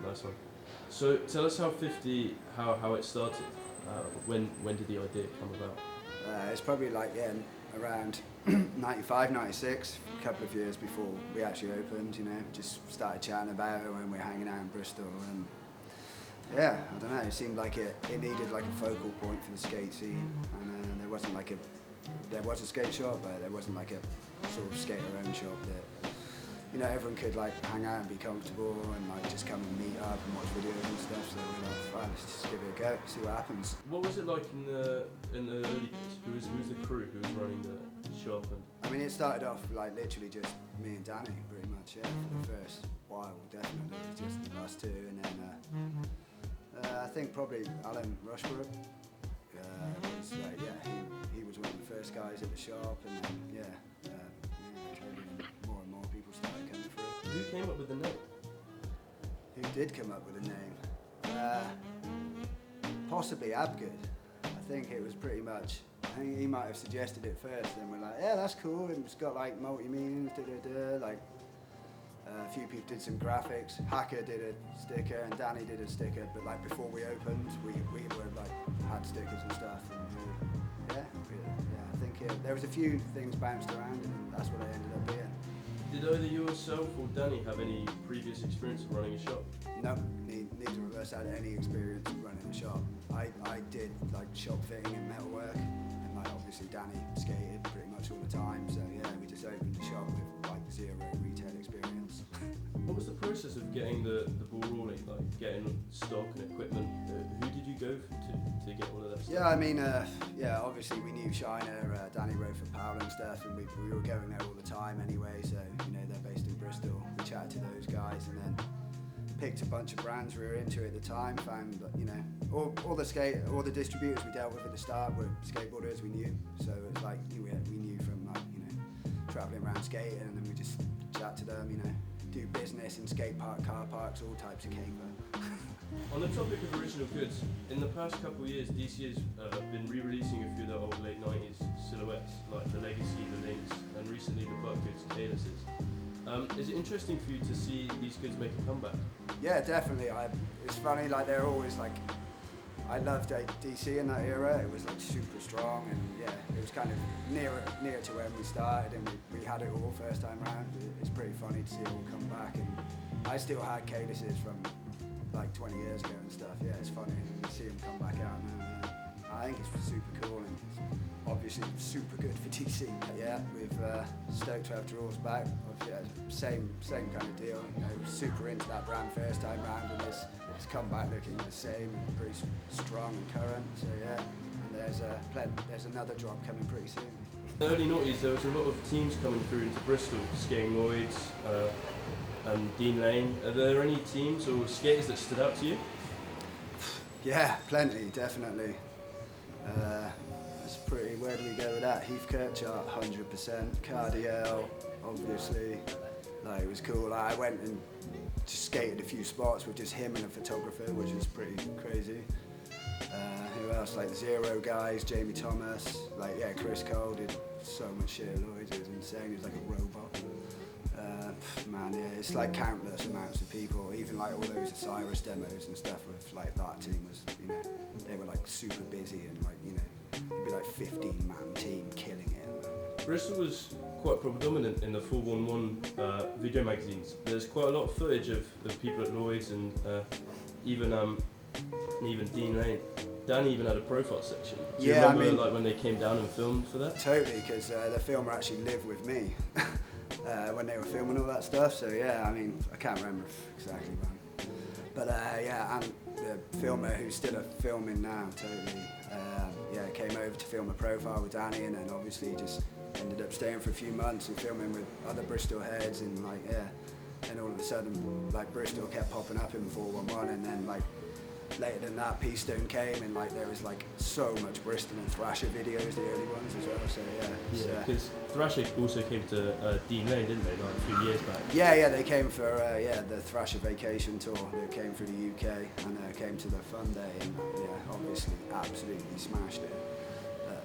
Nice one. So tell us how how it started. When did the idea come about? It's probably like around 95, 96, a couple of years before we actually opened. Just started chatting about it when we were hanging out in Bristol, and yeah, I don't know. It seemed like it needed like a focal point for the skate scene, and there wasn't like there was a skate shop, but there wasn't like a sort of skater-owned shop that everyone could like hang out and be comfortable and like just come and meet up and watch videos and stuff. So we were like, fine, let's just give it a go, see what happens. What was it like in the early days? Who was the crew? Who was running the shop? I mean, it started off like literally just me and Danny, pretty much. Yeah, for the first while, definitely it was just us two, and then I think probably Alan Rushbrook. Was like, he was one of the first guys at the shop, and then more and more people started coming through. Who came up with the name? Who did come up with the name? Possibly Abgood. I think it was pretty much, I think he might have suggested it first, and we're like, yeah, that's cool, and it's got like multi-meanings, like a few people did some graphics. Hacker did a sticker, and Danny did a sticker, but like before we opened, we were like, had stickers and stuff, and I think there was a few things bounced around, and that's what I ended up being. Did either yourself or Danny have any previous experience of running a shop? No, neither of us had any experience of running a shop. I did like shop fitting and metalwork, and like obviously Danny skated pretty much all the time, so yeah, we just opened the shop with like zero retail experience. What was the process of getting the ball rolling, like getting stock and equipment? Who did you go to get all of that stuff? Yeah, I mean, obviously we knew Shiner, Danny wrote for Powell and stuff, and we were going there all the time anyway, so they're based in Bristol. We chatted to those guys and then picked a bunch of brands we were into at the time, found that, all the distributors we dealt with at the start were skateboarders we knew, so it was like we knew from like, travelling around skating, and then we just chat to them, do business in skate park, car parks, all types of caper. On the topic of original goods, in the past couple of years, DC has been re-releasing a few of the old late 90s silhouettes, like the Legacy, the Links, and recently the Buck Goods Kalises. Is it interesting for you to see these goods make a comeback? Yeah, definitely. It's funny, like they're always like, I loved DC in that era. It was like super strong, and yeah, it was kind of near to when we started, and we had it all first time round. It's pretty funny to see it all come back, and I still had Kalises from like 20 years ago and stuff. Yeah, it's funny to see them come back out now. Yeah. I think it's super cool, and it's obviously super good for DC. Yeah, we've stoked to have Draws back. Yeah, same kind of deal. Super into that brand first time round, and it's come back looking the same, pretty strong and current. So yeah, and there's another drop coming pretty soon. In the early 90s, there was a lot of teams coming through into Bristol, skating Lloyds and Dean Lane. Are there any teams or skaters that stood out to you? Yeah, plenty, definitely. It's pretty, where do we go with that? Heath Kirchart, 100%. Cardiel, obviously. Like, it was cool. Like, I went and just skated a few spots with just him and a photographer, which was pretty crazy. Who else? Like the Zero guys, Jamie Thomas. Like, yeah, Chris Cole did so much shit at Lloyds. It was insane. He was like a robot. Man, yeah, it's like countless amounts of people. Even like all those Osiris demos and stuff with like that team was, they were like super busy, and like, it'd be like 15-man team killing it. Bristol was quite predominant in the 411 video magazines. There's quite a lot of footage of people at Lloyds and even Dean Lane. Danny even had a profile section. Do you remember like when they came down and filmed for that? Totally, because the filmer actually lived with me when they were filming all that stuff. So yeah, I mean, I can't remember exactly when. But yeah, and the filmer who's still filming now, totally, came over to film a profile with Danny, and then obviously just ended up staying for a few months and filming with other Bristol heads, and like, yeah, and all of a sudden, like, Bristol kept popping up in 411, and then like later than that, P-Stone came, and like there was like so much Bristol and Thrasher videos, the early ones as well. So yeah, because Thrasher also came to Dean Lane, didn't they, like a few years back? Yeah, they came for the Thrasher vacation tour. They came through the UK and came to the Fun Day, and yeah, obviously absolutely smashed it.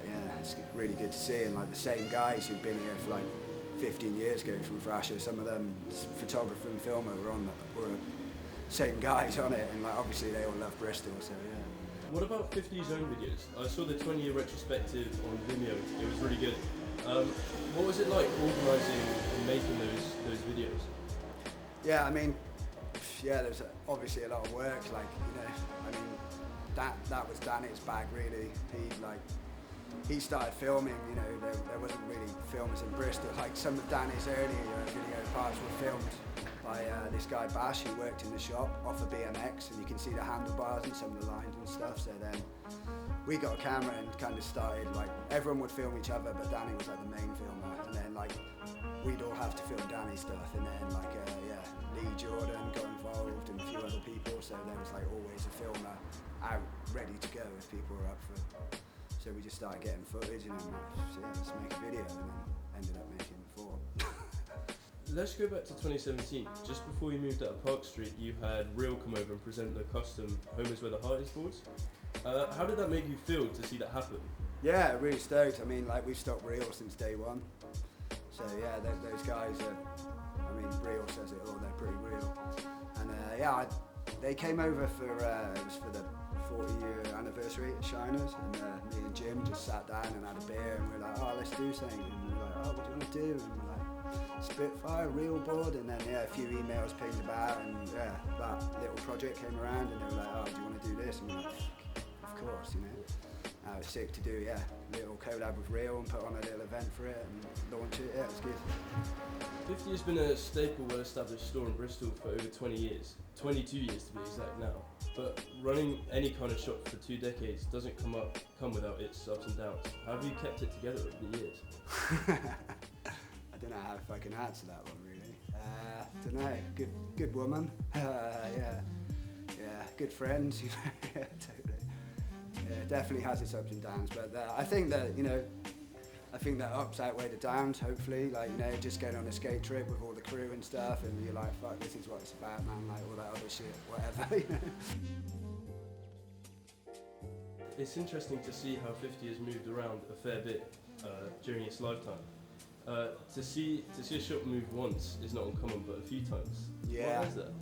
Yeah, it's really good to see, and like the same guys who've been here for like 15 years ago from Thrasher. Some of them, photographer and filmer, were same guys on it, and like obviously they all love Bristol, so yeah. What about 50's own videos? I saw the 20-year retrospective on Vimeo. It was really good. What was it like organising and making those videos? Yeah, I mean, yeah, there's obviously a lot of work. Like, you know, I mean, that was Danny's bag really. He started filming. You know, there wasn't really filmers in Bristol. Like some of Danny's early video parts were filmed by this guy Bash, who worked in the shop off of BMX, and you can see the handlebars and some of the lines and stuff. So then we got a camera and kind of started, like, everyone would film each other, but Danny was like the main filmer, and then like we'd all have to film Danny stuff, and then like Lee Jordan got involved and a few other people, so there was like always a filmer out ready to go if people were up for it. So we just started getting footage and then so yeah, let's make a video, and then ended up making 4. Let's go back to 2017. Just before you moved out of Park Street, you had Real come over and present the custom Home is Where the Heart Is boards. How did that make you feel to see that happen? Yeah, really stoked. I mean, like, we've stocked Real since day one. So yeah, those guys are, I mean, Real says it all, they're pretty real. And yeah, they came over for, it was for the 40-year anniversary at Shiners, and me and Jim just sat down and had a beer, and we were like, oh, let's do something. And we were like, oh, what do you want to do? And we're like, Spitfire, Real board, and then yeah, a few emails pinged about, and yeah, that little project came around, and they were like, oh, do you want to do this? And we were like, of course, you know. I was sick to do, yeah, little collab with Real and put on a little event for it and launch it. Yeah, it's good. 50 has been a staple, well-established store in Bristol for over 20 years, 22 years to be exact now. But running any kind of shop for 2 decades doesn't come without its ups and downs. How have you kept it together over the years? I don't know how if I can answer that one really. Don't know. Good woman. Yeah, good friends. You know, yeah, totally. Yeah, it definitely has its ups and downs, but I think that, you know, ups outweigh the downs, hopefully. Like, you know, just going on a skate trip with all the crew and stuff, and you're like, fuck, this is what it's about, man, like all that other shit, whatever, you know. It's interesting to see how 50 has moved around a fair bit during its lifetime. To see a shop move once is not uncommon, but a few times. Yeah. Why is that?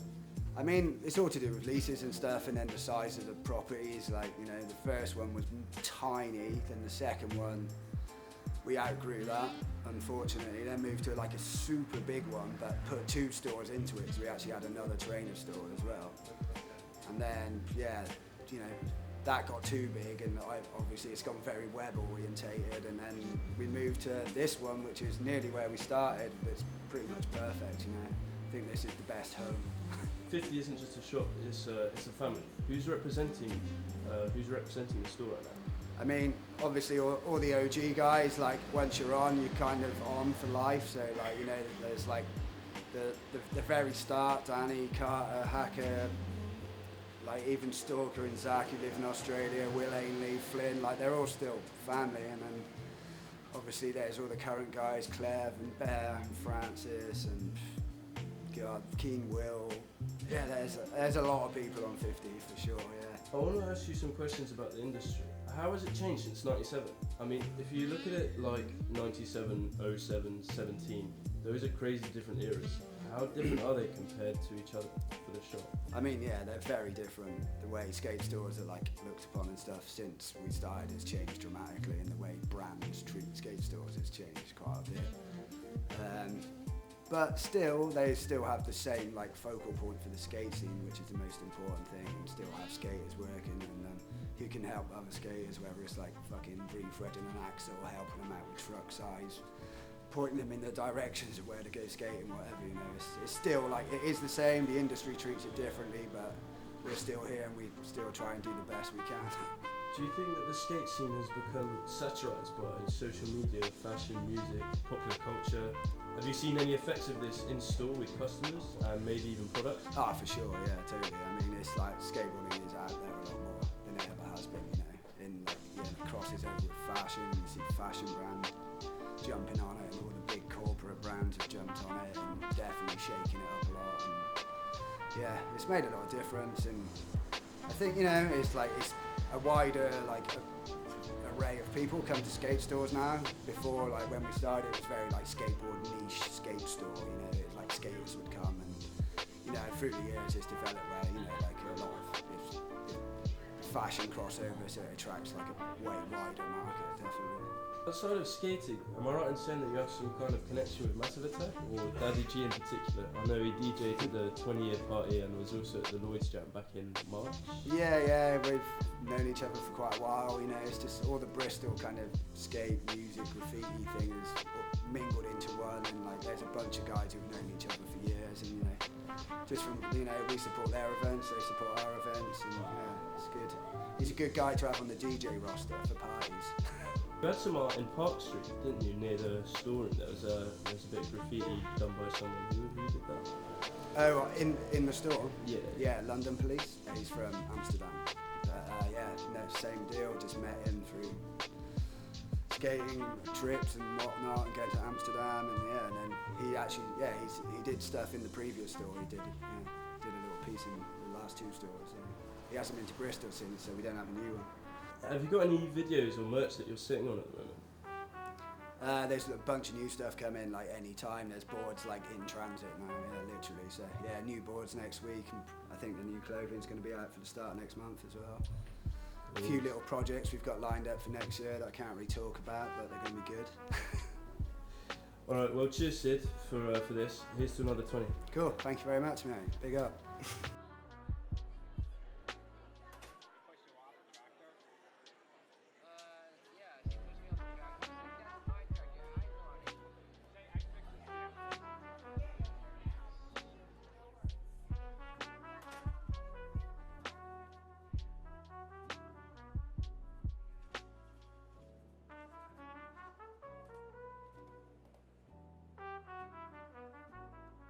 I mean, it's all to do with leases and stuff, and then the size of the properties. Like, you know, the first one was tiny, then the second one, we outgrew that, unfortunately. Then moved to like a super big one, but put 2 stores into it, so we actually had another trainer store as well. And then, yeah, you know, that got too big, and obviously it's gone very web orientated, and then we moved to this one, which is nearly where we started. It's pretty much perfect, you know. I think this is the best home. 50 isn't just a shop; it's a family. Who's representing the store right now? I mean, obviously all the OG guys. Like, once you're on, you're kind of on for life. So like, you know, there's like the very start, Danny, Carter, Hacker, like even Stalker and Zach who live in Australia, Will Ainley, Flynn. Like, they're all still family, and then obviously there's all the current guys, Clev and Bear and Francis and God, Keen Will. Yeah, there's a lot of people on 50 for sure, yeah. I want to ask you some questions about the industry. How has it changed since 97? I mean, if you look at it like 97, 07, 17, those are crazy different eras. How different are they compared to each other for the shop? I mean, yeah, they're very different. The way skate stores are like looked upon and stuff since we started has changed dramatically, and the way brands treat skate stores has changed quite a bit. But still, they still have the same like focal point for the skate scene, which is the most important thing, and still have skaters working and who can help other skaters, whether it's like fucking re-threading an axle, helping them out with truck size, pointing them in the directions of where to go skating, whatever, you know. It's still like, it is the same, the industry treats it differently, but we're still here and we still try and do the best we can. Do you think that the skate scene has become satirized by social media, fashion, music, popular culture? Have you seen any effects of this in store with customers and maybe even products? Ah, for sure, yeah, totally. I mean, it's like skateboarding is out there a lot more than it ever has been, you know. In like, yeah, it crosses over with fashion. You see fashion brands jumping on it, and all the big corporate brands have jumped on it and definitely shaking it up a lot. And yeah, it's made a lot of difference, and I think, you know, it's like it's a wider like array of people come to skate stores now. Before, like when we started, it was very like skateboard niche skate store. You know, it, like skaters would come, and you know, through the years it's developed where you know, like a lot of it's fashion crossover, so it attracts like a way wider market, definitely. Outside of skating, am I right in saying that you have some kind of connection with Massive Attack, or Daddy G in particular? I know he DJ'd at the 20-year party and was also at the Lloyds jam back in March. Yeah, we've known each other for quite a while, you know, it's just all the Bristol kind of skate, music, graffiti thing is mingled into one, and like there's a bunch of guys who've known each other for years, and you know, just from, you know, we support their events, they support our events, and yeah, it's good. He's a good guy to have on the DJ roster for parties. You had some art in Park Street, didn't you, near the store, and there was a bit of graffiti done by someone. Who did that? Oh, in the store? Yeah. Yeah, London Police. He's from Amsterdam. Yeah, no, same deal. Just met him through skating trips and whatnot, and go to Amsterdam, and yeah, and then he actually, yeah, he did stuff in the previous store. He did a little piece in the last two stores. So he hasn't been to Bristol since, so we don't have a new one. Have you got any videos or merch that you're sitting on at the moment? There's a bunch of new stuff coming like any time. There's boards like in transit now, yeah, literally. So yeah, new boards next week, and I think the new clothing's going to be out for the start of next month as well. A few little projects we've got lined up for next year that I can't really talk about, but they're going to be good. All right, well, cheers, Sid, for this. Here's to another 20. Cool, thank you very much, mate. Big up.